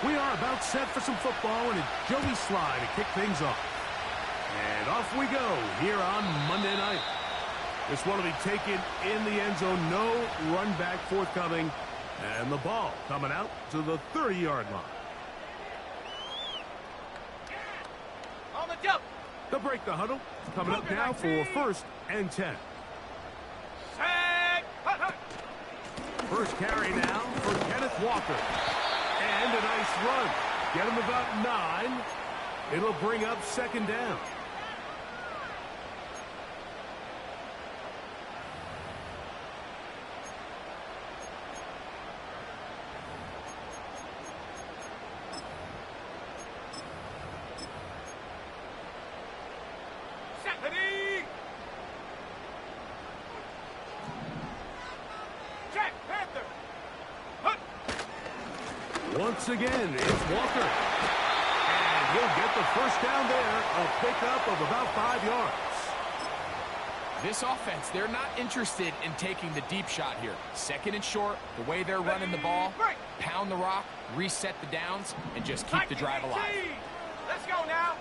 We are about set for some football, and it's Joey Sly to kick things off. And off we go here on Monday night. This one will be taken in the end zone. No run back forthcoming. And the ball coming out to the 30-yard line. On the jump. They'll break the huddle. Coming up now for 1st and 10. First carry now for Kenneth Walker. And a nice run. Get him about 9. It'll bring up 2nd down. Once again, it's Walker. And he'll get the first down there, a pickup of about 5 yards. This offense, they're not interested in taking the deep shot here. 2nd and short, the way they're running the ball, pound the rock, reset the downs, and just keep the drive alive. Let's go now.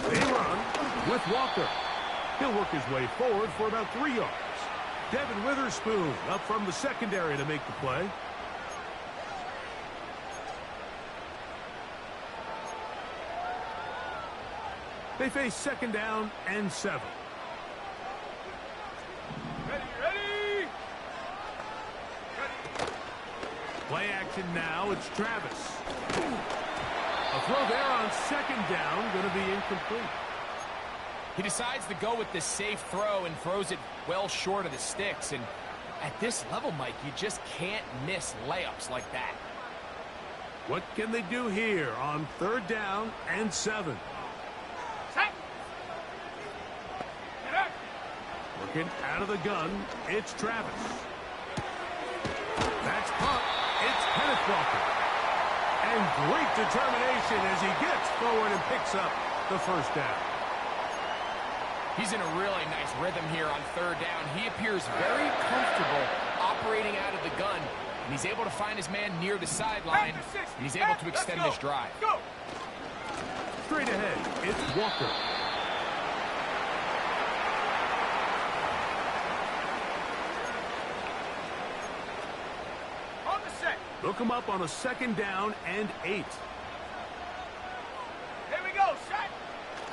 They run with Walker. He'll work his way forward for about 3 yards. Devin Witherspoon up from the secondary to make the play. They face 2nd down and 7. Ready. Play action now. It's Travis. A throw there on 2nd down, going to be incomplete. He decides to go with this safe throw and throws it well short of the sticks. And at this level, Mike, you just can't miss layups like that. What can they do here on 3rd down and 7? Working out of the gun, it's Travis. That's caught. It's Kenneth Walker. And great determination as he gets forward and picks up the 1st down. He's in a really nice rhythm here on 3rd down. He appears very comfortable operating out of the gun, and he's able to find his man near the sideline, and he's able to extend this drive. Straight ahead, it's Walker. On the set. Look him up on a 2nd down and 8. Here we go, set.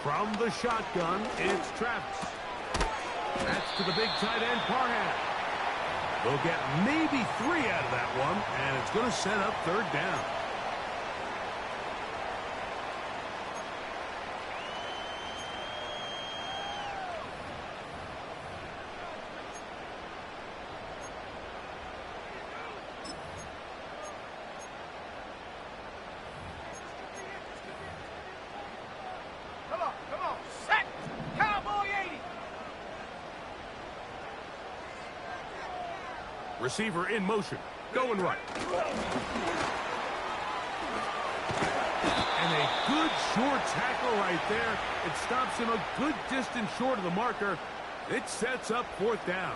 From the shotgun, it's Travis. That's to the big tight end, Parham. They'll get maybe 3 out of that one, and it's going to set up 3rd down. Come on, set. Cowboy 80. Receiver in motion, going right. And a good short tackle right there. It stops him a good distance short of the marker. It sets up 4th down.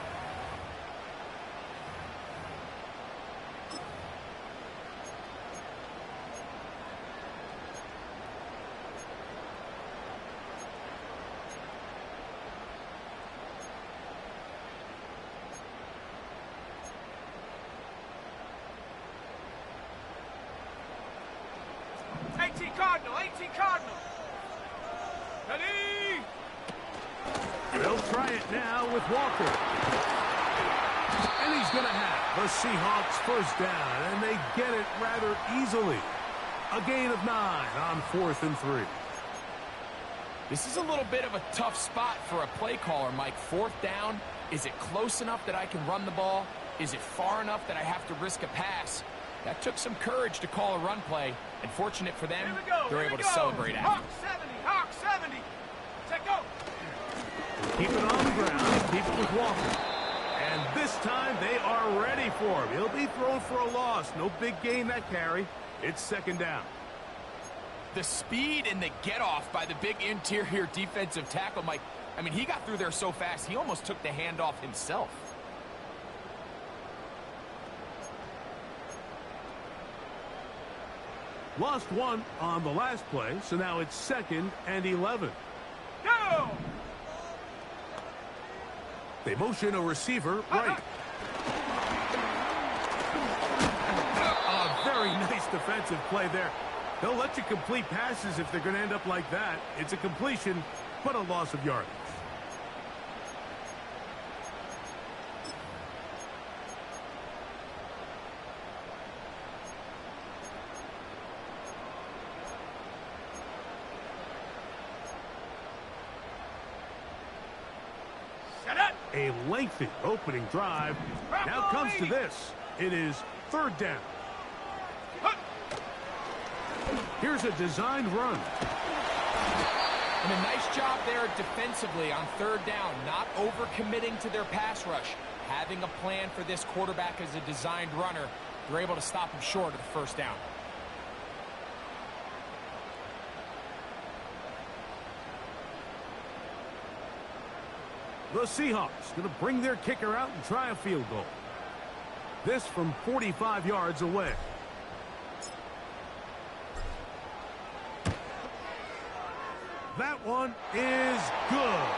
Cardinal. Ready. They'll try it now with Walker. And he's going to have the Seahawks 1st down, and they get it rather easily. A gain of 9 on 4th and 3. This is a little bit of a tough spot for a play caller, Mike. 4th down, is it close enough that I can run the ball? Is it far enough that I have to risk a pass? That took some courage to call a run play, and fortunate for them, they're able to celebrate after. Hawk 70. Check go. Keep it on the ground, keep it with Walker. And this time they are ready for him. He'll be thrown for a loss. No big gain that carry. It's 2nd down. The speed and the get-off by the big interior defensive tackle, Mike. I mean, he got through there so fast, he almost took the handoff himself. Lost one on the last play, so now it's 2nd and 11. Go! They motion a receiver right. A very nice defensive play there. They'll let you complete passes if they're going to end up like that. It's a completion, but a loss of yardage. A lengthy opening drive. Now comes to this. It is 3rd down. Here's a designed run. And a nice job there defensively on 3rd down, not overcommitting to their pass rush. Having a plan for this quarterback as a designed runner, they're able to stop him short of the 1st down. The Seahawks going to bring their kicker out and try a field goal. This from 45 yards away. That one is good.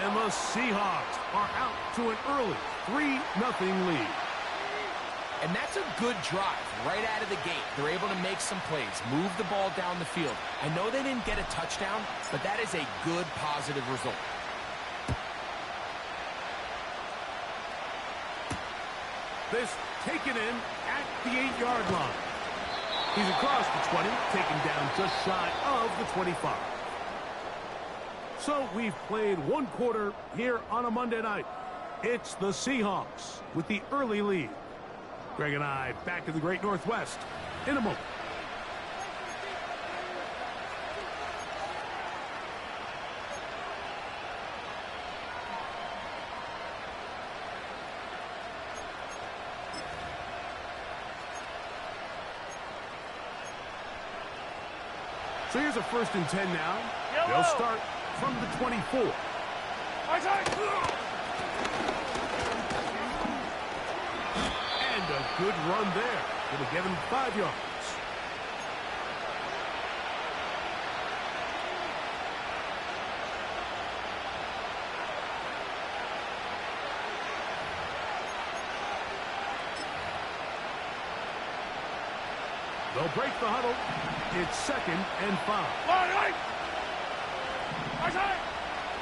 And the Seahawks are out to an early 3-0 lead. And that's a good drive right out of the gate. They're able to make some plays, move the ball down the field. I know they didn't get a touchdown, but that is a good positive result. This taken in at the 8-yard line. He's across the 20, taken down just shy of the 25. So we've played one quarter here on a Monday night. It's the Seahawks with the early lead. Greg and I back in the Great Northwest in a moment. So here's a 1st and 10 now. They'll start from the 24. And a good run there. Going to give him 5 yards. They'll break the huddle. It's 2nd and 5.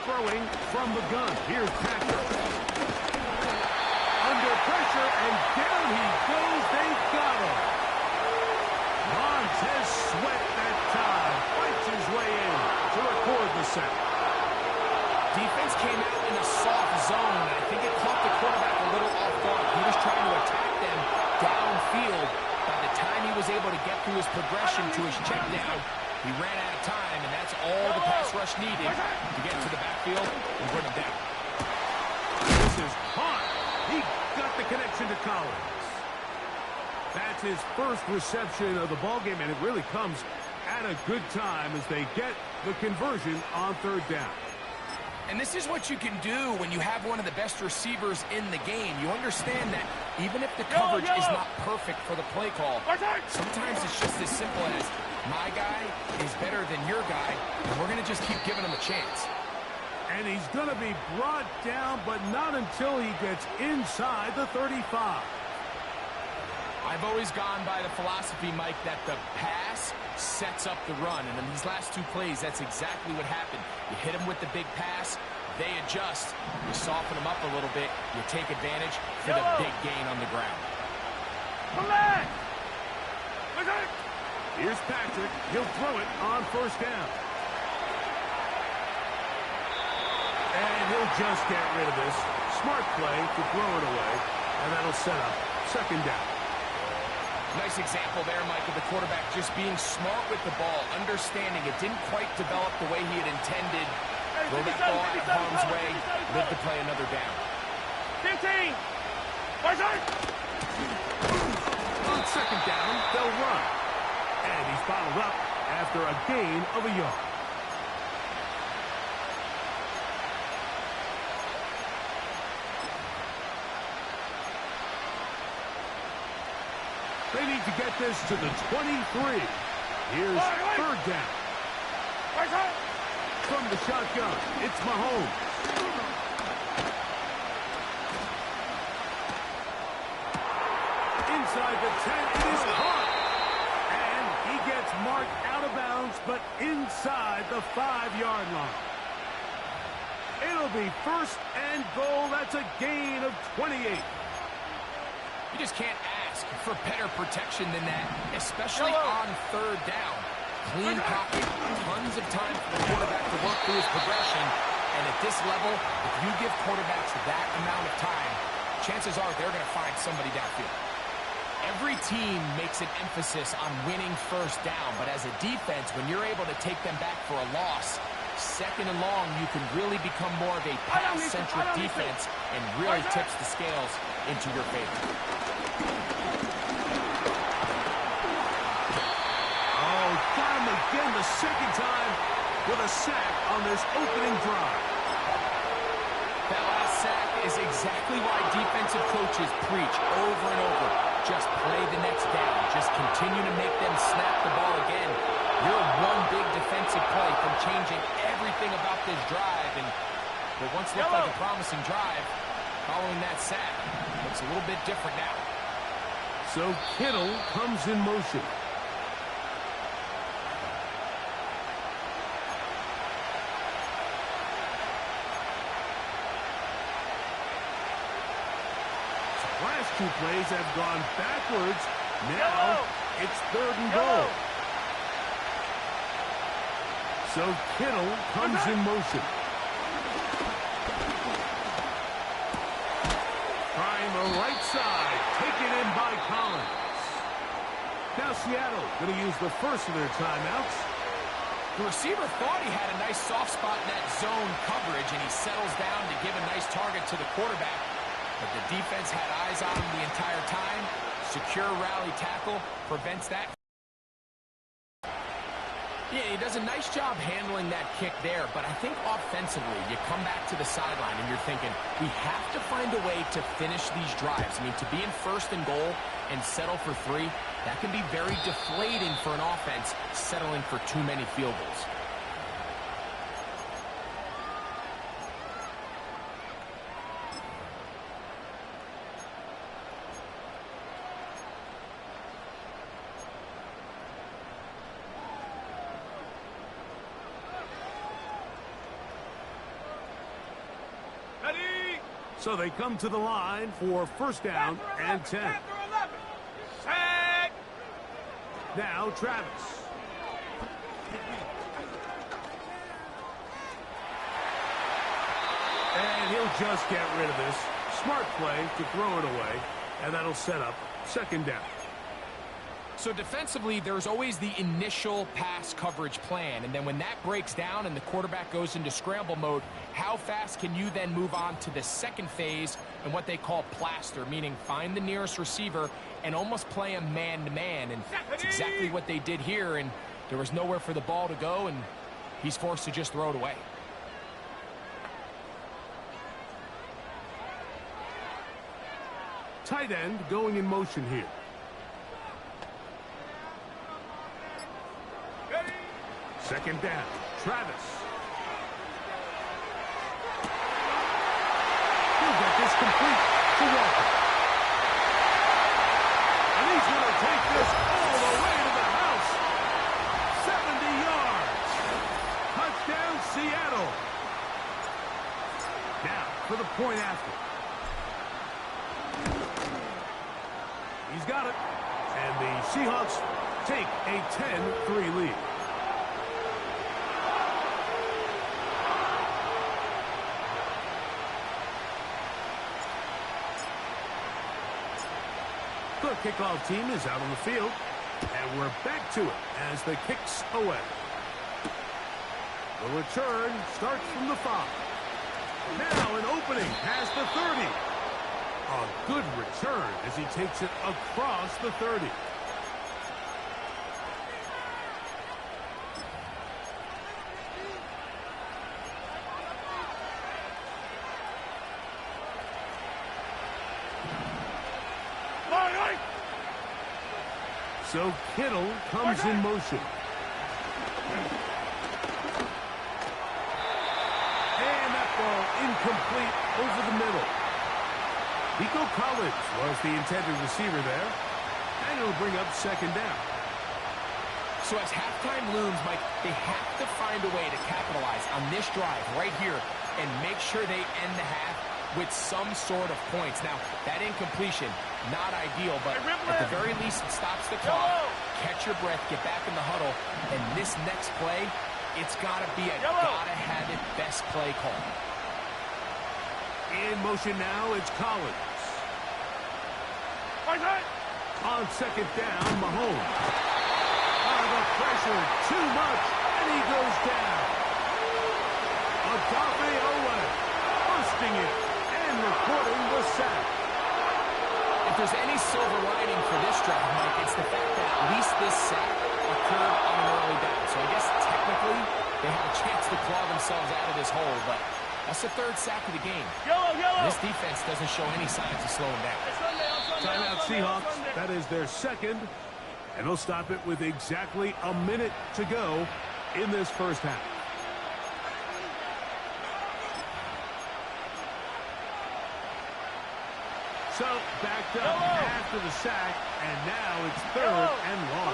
Throwing from the gun. Here's Patrick. Under pressure, and down he goes. They've got him. Montez Sweat that time fights his way in to record the sack. Defense came out in a soft zone, and I think it caught the quarterback a little off guard. He was trying to attack them downfield. By the time he was able to get through his progression to his check down, he ran out of time, and that's all the pass rush needed to get to the backfield and bring him down. This is hot. He got the connection to Collins. That's his first reception of the ballgame, and it really comes at a good time as they get the conversion on 3rd down. And this is what you can do when you have one of the best receivers in the game. You understand that even if the coverage is not perfect for the play call, sometimes it's just as simple as, my guy is better than your guy, and we're going to just keep giving him a chance. And he's going to be brought down, but not until he gets inside the 35. I've always gone by the philosophy, Mike, that the pass sets up the run. And in these last 2 plays, that's exactly what happened. You hit them with the big pass, they adjust. You soften them up a little bit, you take advantage for the big gain on the ground. Here's Patrick. He'll throw it on 1st down. And he'll just get rid of this. Smart play to throw it away, and that'll set up 2nd down. Nice example there, Mike, of the quarterback just being smart with the ball, understanding it didn't quite develop the way he had intended. Throw that ball out of harm's way, live to play another down. 15! On 2nd down, they'll run. And he's bottled up after a gain of a yard. They need to get this to the 23. Here's third down. From the shotgun, it's Mahomes. Inside the 10, it is caught. And he gets marked out of bounds, but inside the 5-yard line. It'll be first and goal. That's a gain of 28. You just can't ask for better protection than that, especially on third down. Clean pocket, tons of time for the quarterback to work through his progression. And at this level, if you give quarterbacks that amount of time, chances are they're going to find somebody downfield. Every team makes an emphasis on winning first down, but as a defense, when you're able to take them back for a loss, second and long, you can really become more of a pass-centric defense and really tips the scales into your favor. Oh, got him again the second time with a sack on this opening drive. That last sack is exactly why defensive coaches preach over and over. Just play the next down. Just continue to make them snap the ball again. You're one big defensive play from changing everything about this drive. And what once looked like a promising drive, following that sack, looks a little bit different now. So Kittle comes in motion. Last two plays have gone backwards. Now it's third and goal. So Kittle comes in motion. Trying the right side. Taken in by Collins. Now Seattle going to use the first of their timeouts. The receiver thought he had a nice soft spot in that zone coverage, and he settles down to give a nice target to the quarterback. But the defense had eyes on him the entire time. Secure rally tackle prevents that. Yeah, he does a nice job handling that kick there, but I think offensively, you come back to the sideline and you're thinking, we have to find a way to finish these drives. I mean, to be in first and goal and settle for 3, that can be very deflating for an offense settling for too many field goals. So they come to the line for first down and 10. Sack. Now Travis. And he'll just get rid of this. Smart play to throw it away. And that'll set up second down. So defensively, there's always the initial pass coverage plan. And then when that breaks down and the quarterback goes into scramble mode, how fast can you then move on to the second phase and what they call plaster, meaning find the nearest receiver and almost play him man-to-man. And that's exactly what they did here. And there was nowhere for the ball to go, and he's forced to just throw it away. Tight end going in motion here. Second down, Travis. He'll get this complete to Walker. And he's going to take this all the way to the house. 70 yards. Touchdown, Seattle. Now for the point after. He's got it. And the Seahawks take a 10-3 lead. The kickoff team is out on the field, and we're back to it as the kick's away. The return starts from the 5. Now an opening past the 30. A good return as he takes it across the 30. So Kittle comes in motion. And that ball incomplete over the middle. Nico Collins was the intended receiver there. And it'll bring up second down. So as halftime looms, Mike, they have to find a way to capitalize on this drive right here and make sure they end the half with some sort of points. Now, that incompletion, not ideal, but at the very least, it stops the clock. Catch your breath, get back in the huddle, and this next play, it's got to be a gotta-have-it best play call. In motion now, it's Collins. On second down, Mahomes. The pressure, too much, and he goes down. Odafe Oweh bursting it and recording the sack. If there's any silver lining for this drive, Mike, it's the fact that at least this sack occurred on an early down. So I guess technically they have a chance to claw themselves out of this hole, but that's the third sack of the game. This defense doesn't show any signs of slowing down. Timeout Seahawks. That is their second. And they'll stop it with exactly a minute to go in this first half. So, backed up after the sack, and now it's third and long.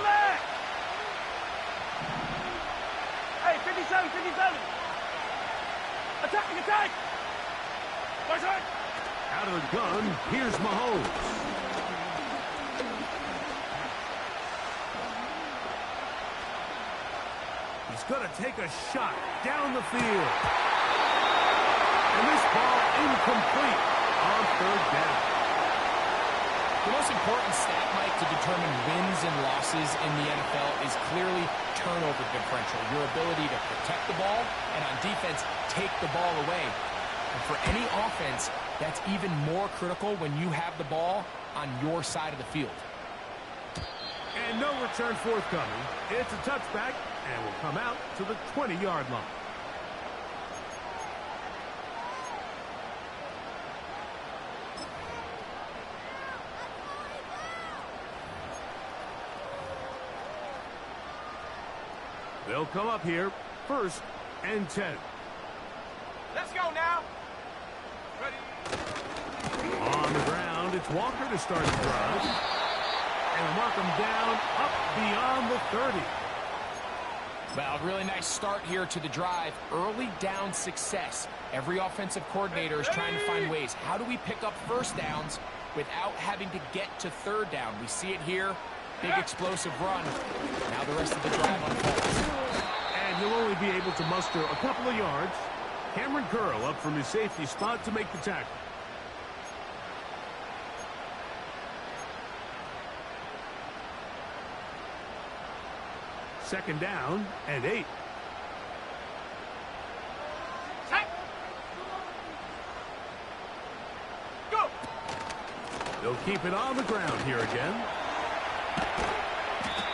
Hey, 57, 57. Attack! Out of the gun, here's Mahomes. He's going to take a shot down the field. And this ball incomplete on third down. The most important stat, Mike, to determine wins and losses in the NFL is clearly turnover differential, your ability to protect the ball, and on defense, take the ball away. And for any offense, that's even more critical when you have the ball on your side of the field. And no return forthcoming. It's a touchback, and will come out to the 20-yard line. They'll come up here, 1st and 10. Let's go now. Ready? On the ground, it's Walker to start the drive. And mark him down up beyond the 30. Well, really nice start here to the drive. Early down success. Every offensive coordinator is trying to find ways. How do we pick up first downs without having to get to third down? We see it here. Big explosive run. Now the rest of the drive unfolds. And he'll only be able to muster a couple of yards. Cameron Curl up from his safety spot to make the tackle. Second down and 8. Go! They'll keep it on the ground here again.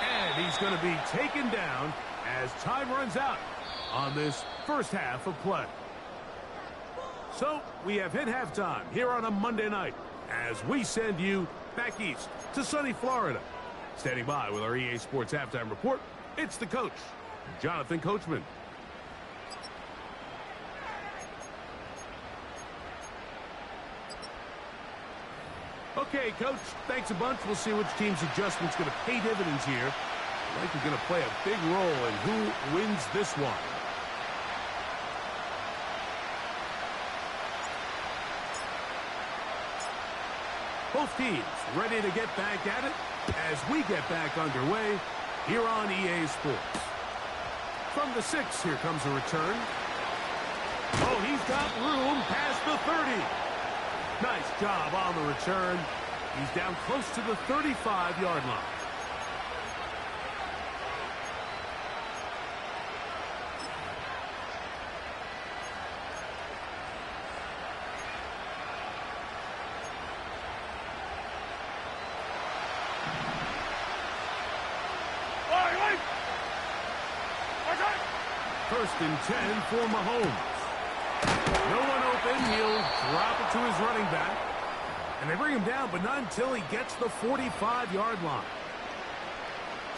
And he's going to be taken down as time runs out on this first half of play. So we have hit halftime here on a Monday night as we send you back east to sunny Florida. Standing by with our EA Sports Halftime Report, it's the coach, Jonathan Coachman. Okay, Coach, thanks a bunch. We'll see which team's adjustment's going to pay dividends here. I think we're going to play a big role in who wins this one. Both teams ready to get back at it as we get back underway here on EA Sports. From the 6, here comes a return. Oh, he's got room past the 30. Nice job on the return. He's down close to the 35-yard line. First and 10 for Mahomes. No one open. He'll drop it to his running back. And they bring him down, but not until he gets the 45-yard line.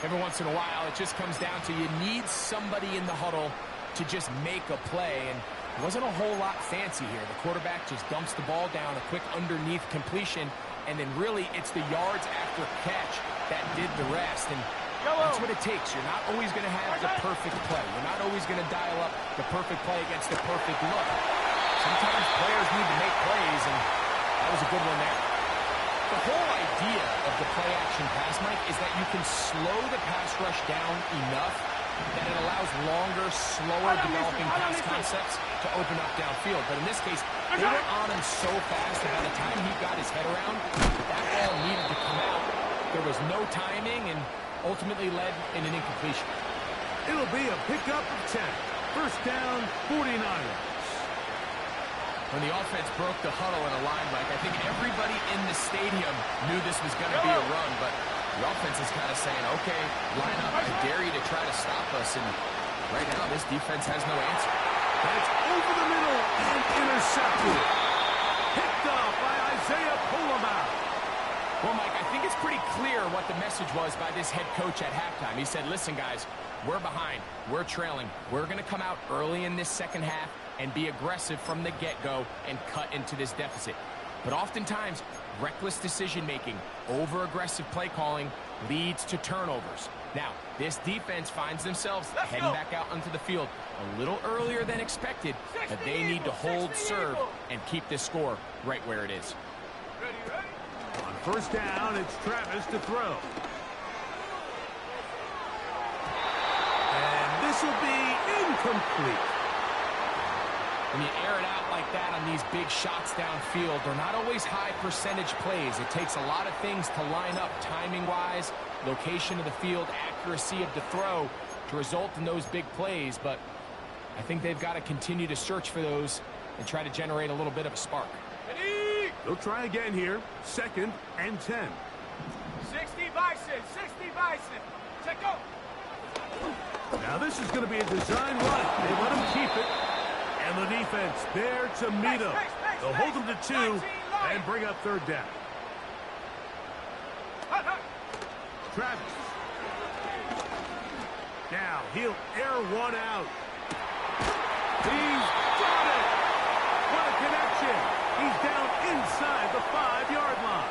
Every once in a while, it just comes down to you need somebody in the huddle to just make a play, and it wasn't a whole lot fancy here. The quarterback just dumps the ball down, a quick underneath completion, and then really it's the yards after catch that did the rest, and that's what it takes. You're not always going to have the perfect play. You're not always going to dial up the perfect play against the perfect look. Sometimes players need to make plays, and that was a good one there. The whole idea of the play-action pass, Mike, is that you can slow the pass rush down enough that it allows longer, slower developing pass concepts to open up downfield. But in this case, they were on him so fast that by the time he got his head around, that ball needed to come out. There was no timing and ultimately led in an incompletion. It'll be a pickup of 10. First down, 49ers. When the offense broke the huddle in a line, Mike, I think everybody in the stadium knew this was going to be a run, but the offense is kind of saying, okay, line up, I dare you to try to stop us, and right now this defense has no answer. That's over the middle and intercepted. Picked up by Isaiah Pulamath. Well, Mike, I think it's pretty clear what the message was by this head coach at halftime. He said, listen, guys, we're behind. We're trailing. We're going to come out early in this second half and be aggressive from the get-go and cut into this deficit. But oftentimes, reckless decision-making, over-aggressive play calling leads to turnovers. Now, this defense finds themselves heading back out onto the field a little earlier than expected, but they need to hold serve and keep this score right where it is. On first down, it's Travis to throw. And this will be incomplete. When you air it out like that on these big shots downfield, they're not always high percentage plays. It takes a lot of things to line up timing-wise, location of the field, accuracy of the throw to result in those big plays. But I think they've got to continue to search for those and try to generate a little bit of a spark. They'll try again here. Second and 10. 60 Bison, 60 Bison. Check go. Now this is going to be a design run. They let him keep it. And the defense there to meet him. They'll hold him to 2 and bring up third down. Travis. Now he'll air one out. He's got it. What a connection. He's down inside the 5-yard line.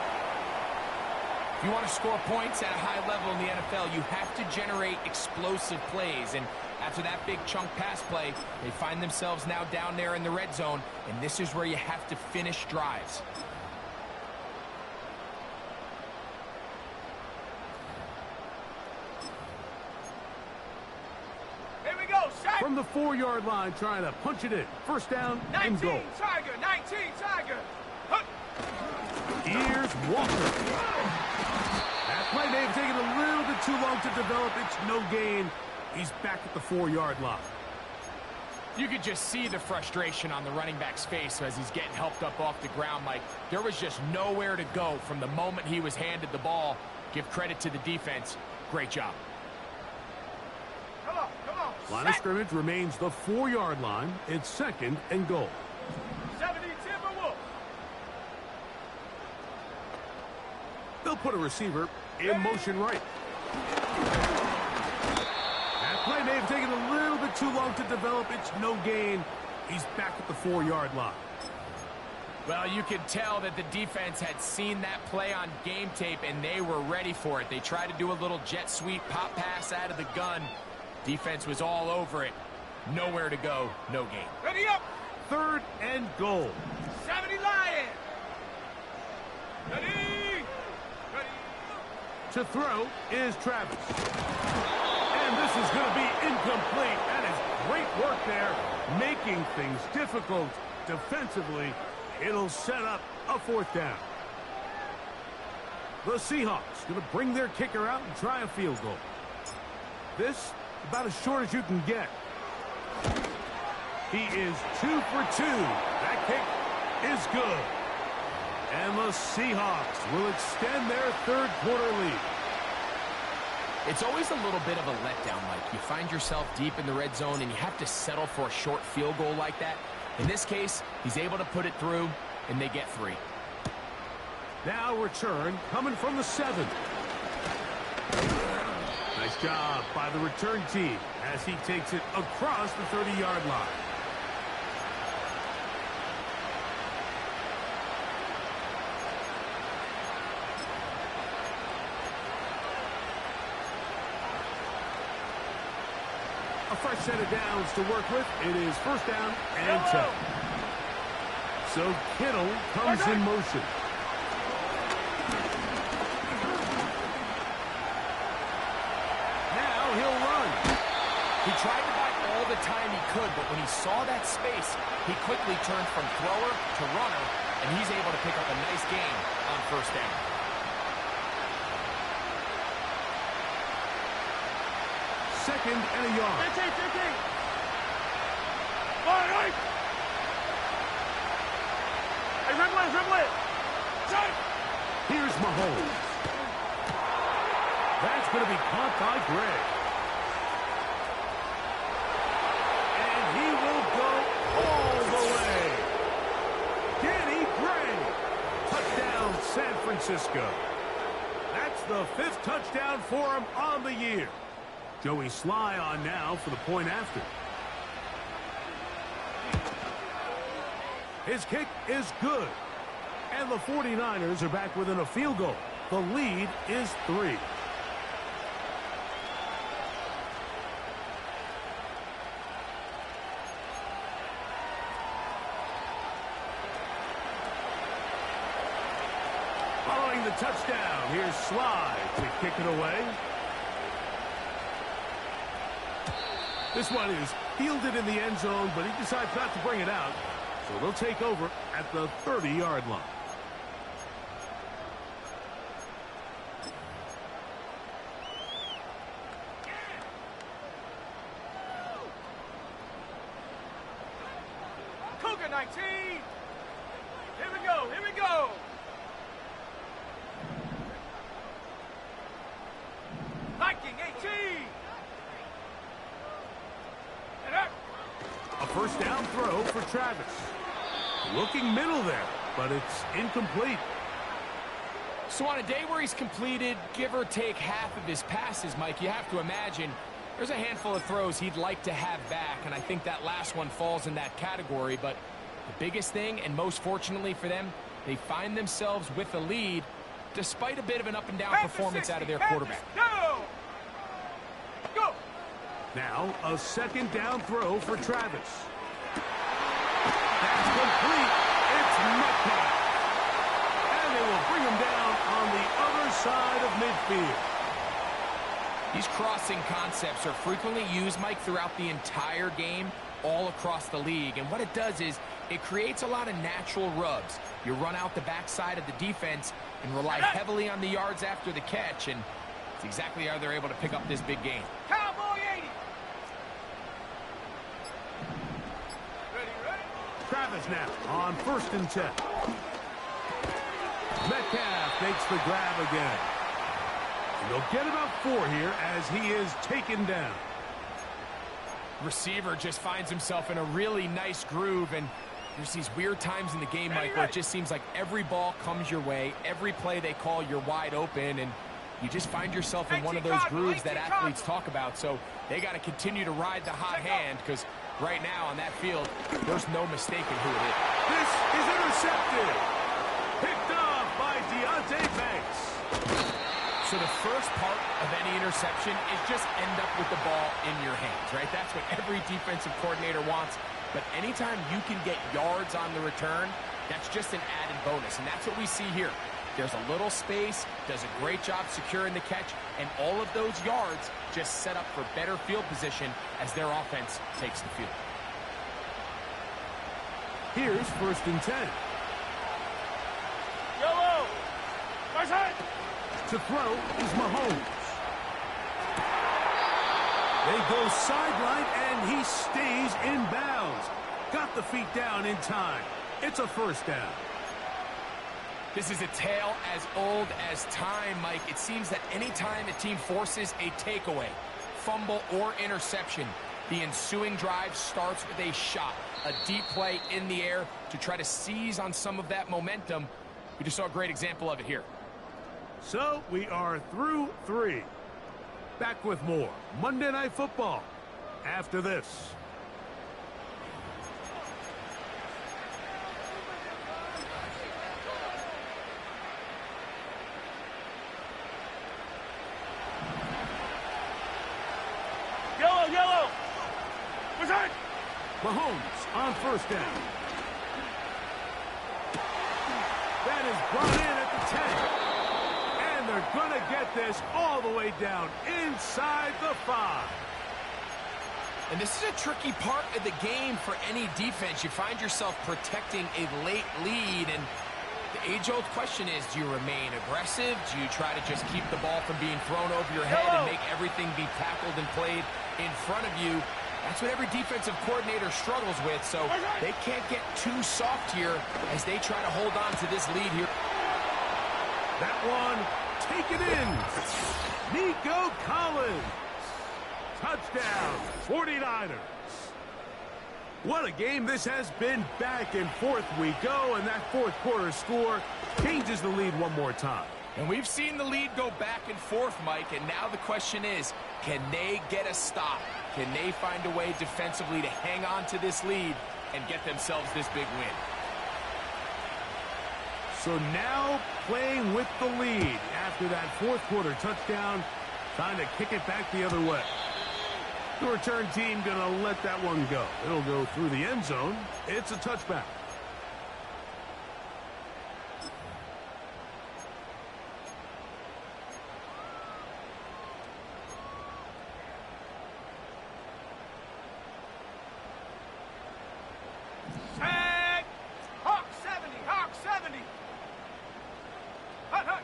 If you want to score points at a high level in the NFL, you have to generate explosive plays. And after that big chunk pass play, they find themselves now down there in the red zone, and this is where you have to finish drives. Here we go, shot. From the 4-yard line, trying to punch it in. First down and 19 goal. Tiger, 19 Tiger. Huh. Here's Walker. That play may have taken a little bit too long to develop. It's no gain. He's back at the 4-yard line. You could just see the frustration on the running back's face as he's getting helped up off the ground, Mike. There was just nowhere to go from the moment he was handed the ball. Give credit to the defense. Great job. Come on. Line of scrimmage remains the 4-yard line. It's second and goal. 70 Timberwolves. They'll put a receiver in motion right. That play may have taken a little bit too long to develop. It's no gain. He's back at the 4-yard line. Well, you could tell that the defense had seen that play on game tape, and they were ready for it. They tried to do a little jet sweep pop pass out of the gun. Defense was all over it. Nowhere to go, no gain. Ready up. Third and goal. 70 Lions. Ready. To throw is Travis. And this is going to be incomplete. That is great work there, making things difficult defensively. It'll set up a fourth down. The Seahawks going to bring their kicker out and try a field goal. This about as short as you can get. He is 2 for 2. That kick is good. And the Seahawks will extend their third-quarter lead. It's always a little bit of a letdown, Mike. You find yourself deep in the red zone, and you have to settle for a short field goal like that. In this case, he's able to put it through, and they get 3. Now return coming from the 7. job by the return team as he takes it across the 30-yard line. A fresh set of downs to work with. It is first down and 10. So Kittle comes in motion. Now he'll run. He tried to buy all the time he could, but when he saw that space, he quickly turned from thrower to runner, and he's able to pick up a nice gain on first down. Second and a yard. Here's Mahomes. That's going to be caught by Gray. And he will go all the way. Danny Gray. Touchdown, San Francisco. That's the 5th touchdown for him on the year. Joey Sly on now for the point after. His kick is good. And the 49ers are back within a field goal. The lead is 3. Following the touchdown, here's Sly to kick it away. This one is fielded in the end zone, but he decides not to bring it out. So they'll take over at the 30-yard line. Cougar 19. Here we go. Here we go. Viking 18. A first down throw for Travis. Looking middle there, but it's incomplete. So on a day where he's completed, give or take half of his passes, Mike, you have to imagine there's a handful of throws he'd like to have back, and I think that last one falls in that category. But the biggest thing, and most fortunately for them, they find themselves with a lead despite a bit of an up-and-down performance out of their quarterback. Go! Go! Now, a second down throw for Travis. That's complete. It's Metcalf. And they will bring him down on the other side of midfield. These crossing concepts are frequently used, Mike, throughout the entire game, all across the league. And what it does is it creates a lot of natural rubs. You run out the backside of the defense and rely heavily on the yards after the catch, and it's exactly how they're able to pick up this big gain. Cowboy 80. Travis now on 1st and 10. Metcalf makes the grab again. And they'll get about 4 here as he is taken down. Receiver just finds himself in a really nice groove, and there's these weird times in the game, Mike, where it just seems like every ball comes your way, every play they call, you're wide open, and you just find yourself in one of those grooves that athletes talk about. So they got to continue to ride the hot hand, because right now on that field, there's no mistaking who it is. This is intercepted. Picked off by Deontay Banks. So the first part of any interception is just end up with the ball in your hands, right? That's what every defensive coordinator wants. But anytime you can get yards on the return, that's just an added bonus. And that's what we see here. There's a little space, does a great job securing the catch, and all of those yards just set up for better field position as their offense takes the field. Here's 1st and 10. Yellow. First head. To throw is Mahomes. They go sideline, and he stays in bounds. Got the feet down in time. It's a first down. This is a tale as old as time, Mike. It seems that any time a team forces a takeaway, fumble, or interception, the ensuing drive starts with a shot, a deep play in the air to try to seize on some of that momentum. We just saw a great example of it here. So we are through 3. Back with more Monday Night Football after this. Yellow! Return! Mahomes on first down. That is brought in at the 10. And they're going to get this all the way down inside the 5. And this is a tricky part of the game for any defense. You find yourself protecting a late lead, and the age-old question is, do you remain aggressive? Do you try to just keep the ball from being thrown over your head and make everything be tackled and played in front of you? That's what every defensive coordinator struggles with, so they can't get too soft here as they try to hold on to this lead here. That one taken in. Nico Collins. Touchdown, 49ers. What a game this has been. Back and forth we go, and that fourth quarter score changes the lead one more time. And we've seen the lead go back and forth, Mike, and now the question is, can they get a stop? Can they find a way defensively to hang on to this lead and get themselves this big win? So now playing with the lead after that fourth quarter touchdown, trying to kick it back the other way. The return team going to let that one go. It'll go through the end zone. It's a touchback. Tag! Hawk 70! Hawk 70! Hut, hut!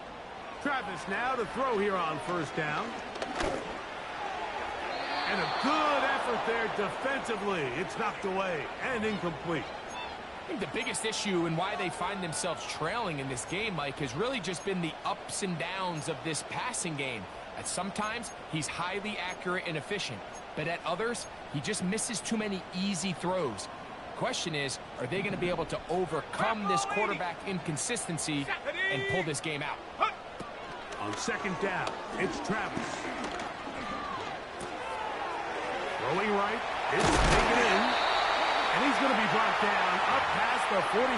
Travis now to throw here on first down. And a good effort there defensively. It's knocked away and incomplete. I think the biggest issue and why they find themselves trailing in this game, Mike, has really just been the ups and downs of this passing game. At sometimes, he's highly accurate and efficient, but at others, he just misses too many easy throws. Question is, are they going to be able to overcome this quarterback inconsistency and pull this game out? On second down, it's Travis. Throwing right, it's taken in, and he's going to be brought down up past the 45.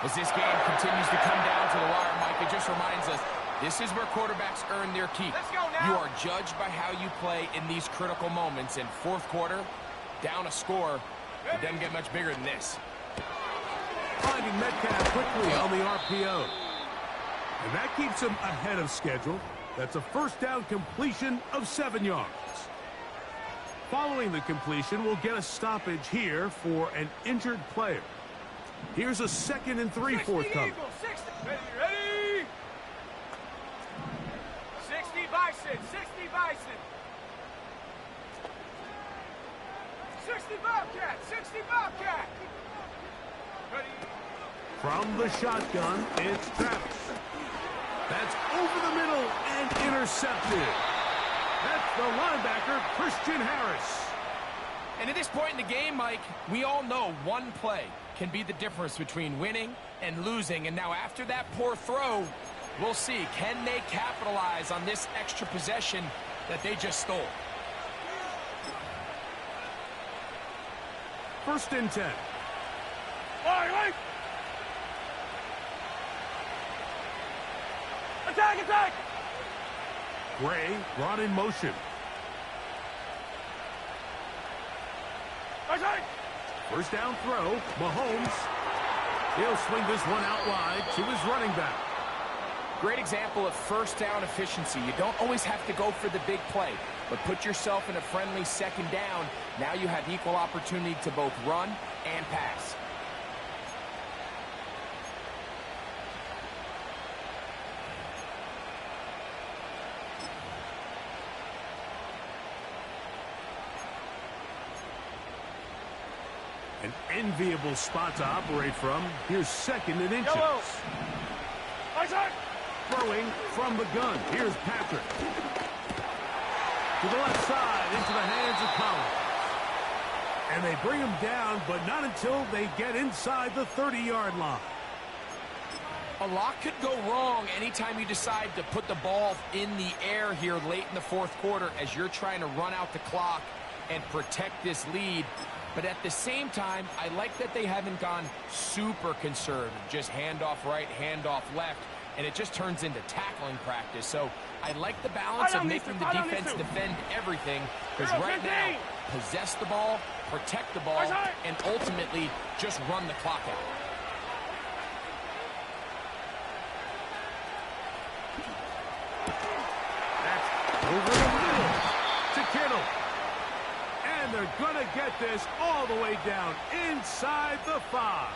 As this game continues to come down to the wire, Mike, it just reminds us, this is where quarterbacks earn their keep. Let's go now. You are judged by how you play in these critical moments. In fourth quarter, down a score, it doesn't get much bigger than this. Finding Metcalf quickly on the RPO. And that keeps him ahead of schedule. That's a first down completion of 7 yards. Following the completion, we'll get a stoppage here for an injured player. Here's a 2nd and 3 forthcoming. 60, ready? 60 Bison, 60 Bison. 60 Bobcat, 60 Bobcat. Ready? From the shotgun, it's Travis. That's over the middle and intercepted. That's the linebacker, Christian Harris. And at this point in the game, Mike, we all know one play can be the difference between winning and losing. And now after that poor throw, we'll see, can they capitalize on this extra possession that they just stole? 1st and 10. Wait! Attack! Gray brought in motion. First down throw, Mahomes. He'll swing this one out wide to his running back. Great example of first down efficiency. You don't always have to go for the big play, but put yourself in a friendly second down. Now you have equal opportunity to both run and pass. An enviable spot to operate from. Here's 2nd and inches. Throwing from the gun. Here's Patrick. To the left side, into the hands of Collins. And they bring him down, but not until they get inside the 30-yard line. A lot could go wrong anytime you decide to put the ball in the air here late in the fourth quarter as you're trying to run out the clock and protect this lead. But at the same time, I like that they haven't gone super conservative, just handoff right, handoff left, and it just turns into tackling practice. So I like the balance of making the defense defend everything, because right now, possess the ball, protect the ball, and ultimately just run the clock out. That's over the middle to Kittle. And they're going to get this all the way down inside the 5.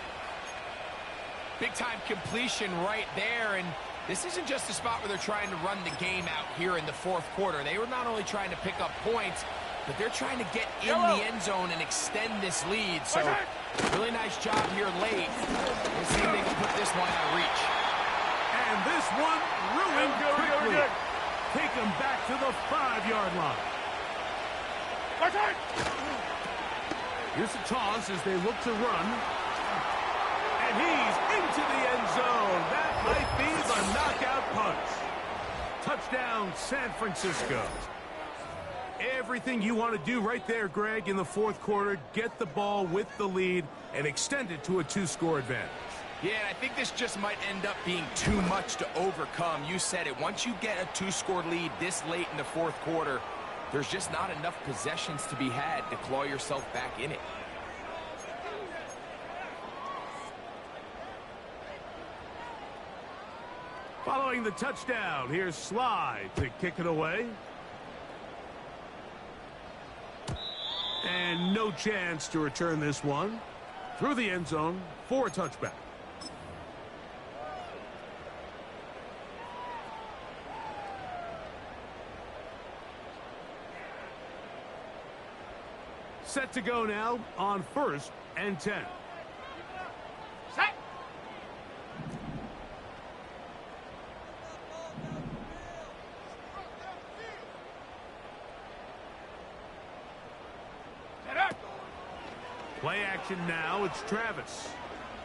Big-time completion right there, and this isn't just a spot where they're trying to run the game out here in the fourth quarter. They were not only trying to pick up points, but they're trying to get in the end zone and extend this lead. So, really nice job here late. Let's see if they can put this one out of reach. And this one ruined quickly. Take them back to the 5-yard line. Here's a toss as they look to run. And he's into the end zone. That might be the knockout punch. Touchdown, San Francisco. Everything you want to do right there, Greg, in the fourth quarter. Get the ball with the lead and extend it to a 2-score advantage. Yeah, and I think this just might end up being too much to overcome. You said it. Once you get a 2-score lead this late in the fourth quarter, there's just not enough possessions to be had to claw yourself back in it. Following the touchdown, here's Slide to kick it away. And no chance to return this one. Through the end zone for a touchback. Set to go now on 1st and 10. Set. Play action now. It's Travis.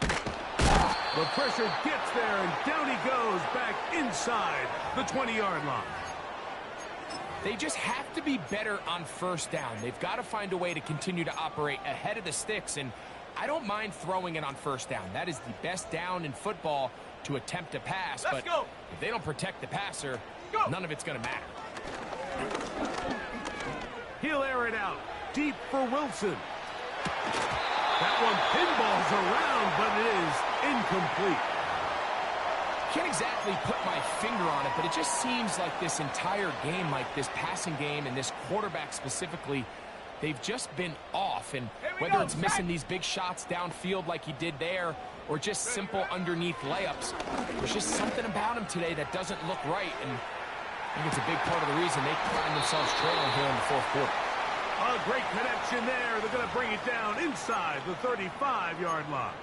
The pressure gets there, and down he goes back inside the 20-yard line. They just have to be better on first down. They've got to find a way to continue to operate ahead of the sticks, and I don't mind throwing it on first down. That is the best down in football to attempt to pass, but if they don't protect the passer, none of it's going to matter. He'll air it out deep for Wilson. That one pinballs around, but it is incomplete. Can't exactly put my finger on it, but it just seems like this entire game, like this passing game and this quarterback specifically, they've just been off. And whether it's missing these big shots downfield like he did there or just simple underneath layups, there's just something about him today that doesn't look right. And I think it's a big part of the reason they find themselves trailing here in the fourth quarter. A great connection there. They're going to bring it down inside the 35-yard line.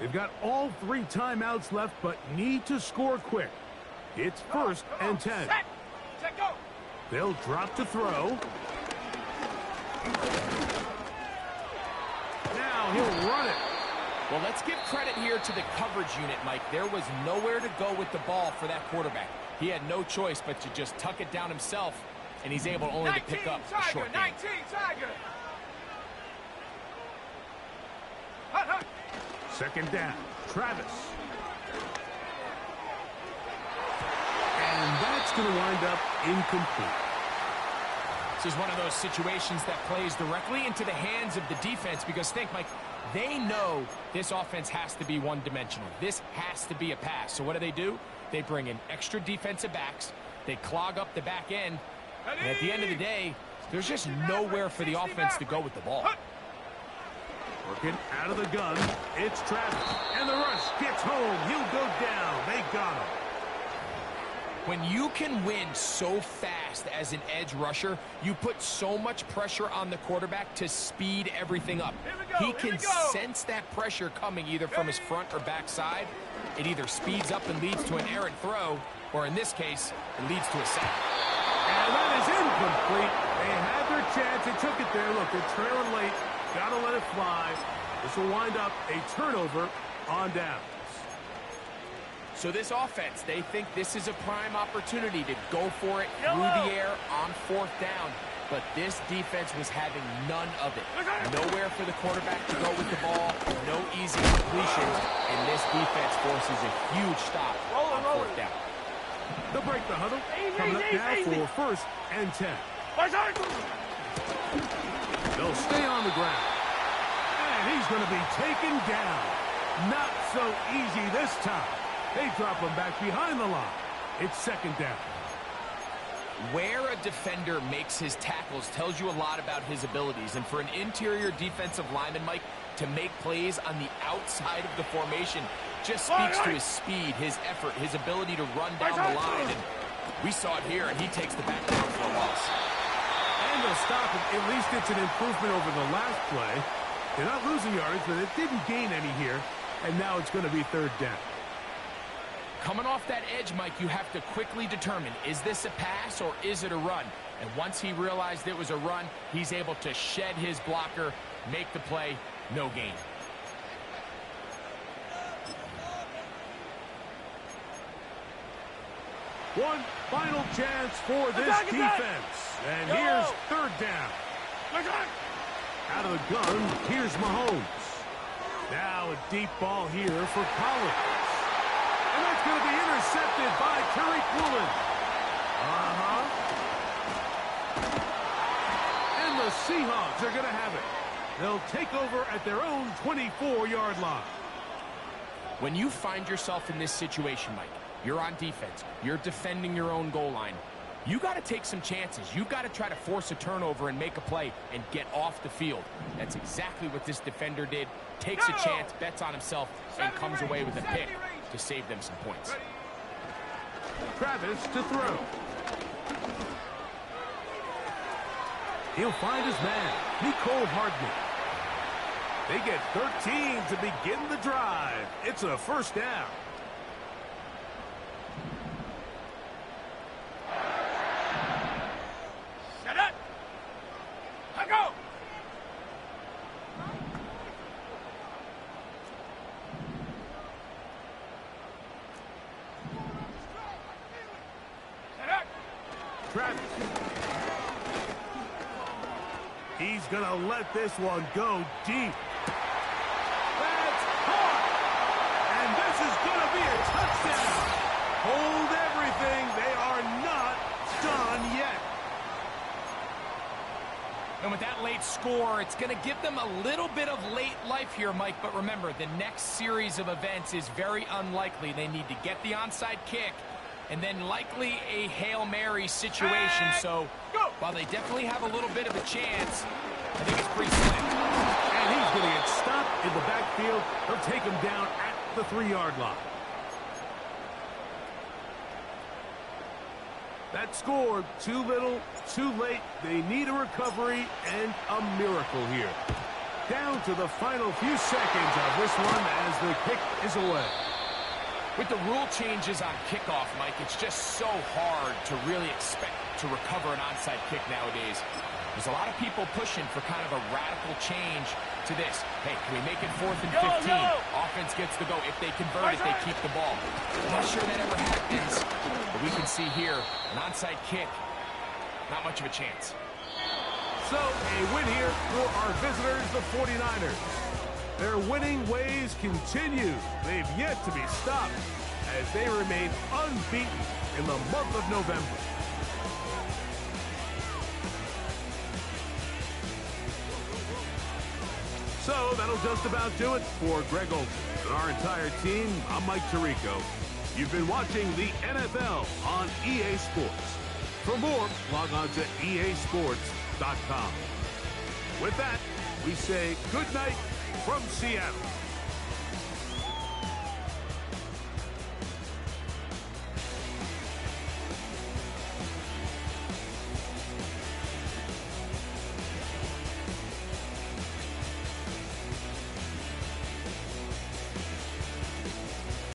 They've got all 3 timeouts left, but need to score quick. It's 1st and 10. Set, go. They'll drop to throw. Now he'll run it. Well, let's give credit here to the coverage unit, Mike. There was nowhere to go with the ball for that quarterback. He had no choice but to just tuck it down himself, and he's able only to pick up a short gain. 19 Tiger. Hut, hut. Second down, Travis. And that's going to wind up incomplete. This is one of those situations that plays directly into the hands of the defense because think, Mike, they know this offense has to be one-dimensional. This has to be a pass. So what do? They bring in extra defensive backs. They clog up the back end. And at the end of the day, there's just nowhere for the offense to go with the ball. Working out of the gun, it's Travis. And the rush gets home. He'll go down. They got him. When you can win so fast as an edge rusher, you put so much pressure on the quarterback to speed everything up. He can sense that pressure coming either from his front or back side. It either speeds up and leads to an errant throw, or in this case, it leads to a sack. And that is incomplete. They had their chance. They took it there. Look, they're trailing late. Got to let it fly. This will wind up a turnover on down. So this offense, they think this is a prime opportunity to go for it through the air on fourth down. But this defense was having none of it. Nowhere for the quarterback to go with the ball, no easy completions, and this defense forces a huge stop on fourth down. They'll break the huddle. Coming up now for first and 10. They'll stay on the ground. And he's going to be taken down. Not so easy this time. They drop him back behind the line. It's second down. Where a defender makes his tackles tells you a lot about his abilities. And for an interior defensive lineman, Mike, to make plays on the outside of the formation just speaks to his speed, his effort, his ability to run down the line. And we saw it here, and he takes the back down for a loss. And they'll stop it. At least it's an improvement over the last play. They're not losing yards, but it didn't gain any here. And now it's going to be third down. Coming off that edge, Mike, you have to quickly determine, is this a pass or is it a run? And once he realized it was a run, he's able to shed his blocker, make the play, no gain. One final chance for this defense. And here's third down. Out of the gun, here's Mahomes. Now a deep ball here for Collins. And that's going to be intercepted by Tariq Woolen. And the Seahawks are going to have it. They'll take over at their own 24-yard line. When you find yourself in this situation, Mike, you're on defense, you're defending your own goal line, you got to take some chances. You got to try to force a turnover and make a play and get off the field. That's exactly what this defender did. Takes a chance, bets on himself, and comes away with a pick to save them some points. Travis to throw. He'll find his man, Nicole Hardman. They get 13 to begin the drive. It's a first down. Set up. I go. Set up. Travis. He's going to let this one go deep. That's caught. And this is going to be a touchdown. Hold everything. They are not done yet. And with that late score, it's going to give them a little bit of late life here, Mike. But remember, the next series of events is very unlikely. They need to get the onside kick and then likely a Hail Mary situation. So while they definitely have a little bit of a chance, I think it's pretty slim. And he's going to get stopped in the backfield. They'll take him down at the 3-yard line. That score, too little, too late. They need a recovery and a miracle here. Down to the final few seconds of this one as the kick is away. With the rule changes on kickoff, Mike, it's just so hard to really expect to recover an onside kick nowadays. There's a lot of people pushing for kind of a radical change to this. Hey, can we make it 4th and 15? Offense gets the go. If they convert it, they keep the ball. I'm not sure that ever happens, but we can see here, an onside kick, not much of a chance. So, a win here for our visitors, the 49ers. Their winning ways continue. They've yet to be stopped as they remain unbeaten in the month of November. So that'll just about do it for Greg Olsen and our entire team. I'm Mike Tirico. You've been watching the NFL on EA Sports. For more, log on to easports.com. With that, we say good night from Seattle.